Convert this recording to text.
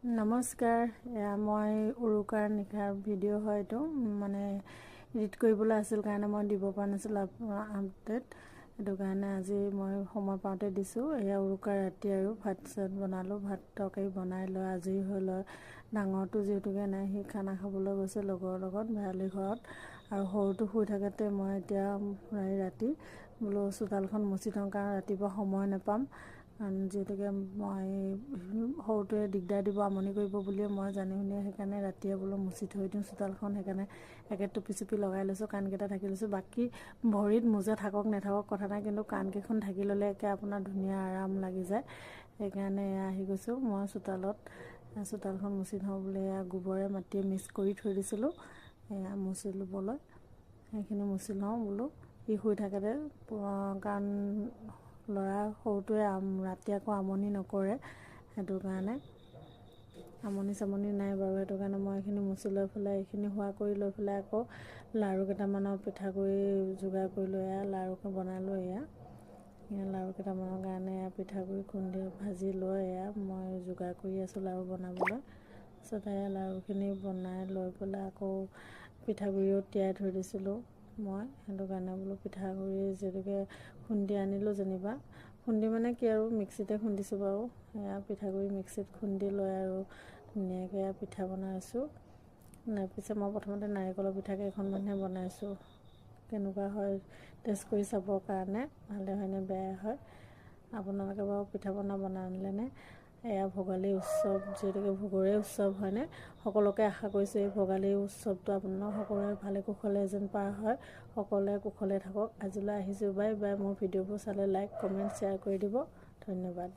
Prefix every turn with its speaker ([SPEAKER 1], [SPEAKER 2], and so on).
[SPEAKER 1] নমস্কাৰ মই উৰুকাৰ নিশাৰ ভিডিঅ' হয় এইটো মানে এডিট কৰিবলৈ আছিল কাৰণে মই দিব পৰা নাছিলোঁ আপডেট সেইটো কাৰণে আজি মই সময় পাওঁতে দিছোঁ এয়া উৰুকাৰ ৰাতি আৰু ভাত চাত বনালোঁ ভাত তৰকাৰী বনাই লৈ আজৰি হৈ লৈ ডাঙৰটো যিহেতুকে নাই সি খানা খাবলৈ গৈছে লগৰ লগত ভৰালি ঘৰত আৰু সৰুটো শুই থাকোঁতে মই এতিয়া ৰাতি বোলো চোতালখন মুচি থওঁ কাৰণ ৰাতিপুৱা সময় নাপাম যিহেতুকে মই সৰুটোৱে দিগদাৰ দিব আমনি কৰিব বুলিয়ে মই জানি শুনি সেইকাৰণে ৰাতিয়ে বোলো মুচি থৈ দিওঁ চোতালখন সেইকাৰণে একে টুপি চুপি লগাই লৈছোঁ কাণকেইটা ঢাকি লৈছোঁ বাকী ভৰিত মোজা থাকক নাথাকক কথা নাই কিন্তু কাণকেইখন ঢাকি ল'লে একে আপোনাৰ ধুনীয়া আৰাম লাগি যায় সেইকাৰণে আহি গৈছোঁ মই চোতালখন মুচি থওঁ বুলি গোবৰে মাটিয়ে মিক্স কৰি থৈ দিছিলোঁ মুচি ল'বলৈ সেইখিনি মুচি লওঁ বোলো সি শুই থাকোঁতে কাৰণ ল'ৰা সৰুটোৱে ৰাতি আকৌ আমনি নকৰে সেইটো কাৰণে আমনি চামনি নাই বাৰু সেইটো কাৰণে মই এইখিনি মুচি লৈ পেলাই এইখিনি হোৱা কৰি লৈ পেলাই আকৌ লাড়ু কেইটামানৰ পিঠাগুড়ি যোগাৰ কৰি লৈ লাড়ুকে বনালোঁ লাড়ু কেইটামানৰ কাৰণে পিঠাগুড়ি খুন্দি ভাজি লৈ মই যোগাৰ কৰি আছোঁ লাড়ু বনাবলৈ তাৰপিছত লাড়ুখিনি বনাই লৈ পেলাই আকৌ পিঠাগুড়িও তিয়াই থৈ দিছিলোঁ মই সেইটো কাৰণে বোলো পিঠাগুড়ি যিহেতুকে খুন্দি আনিলোঁ যেনিবা খুন্দি মানে কি আৰু মিক্সিতে খুন্দিছোঁ বাৰু পিঠাগুড়ি মিক্সিত খুন্দি লৈ আৰু ধুনীয়াকৈ পিঠা বনাইছোঁ পিছে মই প্ৰথমতে নাৰিকলৰ পিঠা কেইখনমানহে বনাইছোঁ কেনেকুৱা হয় টেষ্ট কৰি চাবৰ কাৰণে ভালে হয়নে বেয়া হয় আপোনালোকে বাৰু পিঠা বনালেনে ভোগালী উৎসৱ যিহেতুকে ভোগৰে উৎসৱ হয়নে সকলোকে আশা কৰিছোঁ এই ভোগালী উৎসৱটো আপোনালোক সকলোৰে ভালে কুশলে যেন পাৰ হয় সকলোৱে কুশলে থাকক আজিলৈ আহিছোঁ বাই বাই মোৰ ভিডিঅ'বোৰ চালে লাইক কমেণ্ট শ্বেয়াৰ কৰি দিব ধন্যবাদ।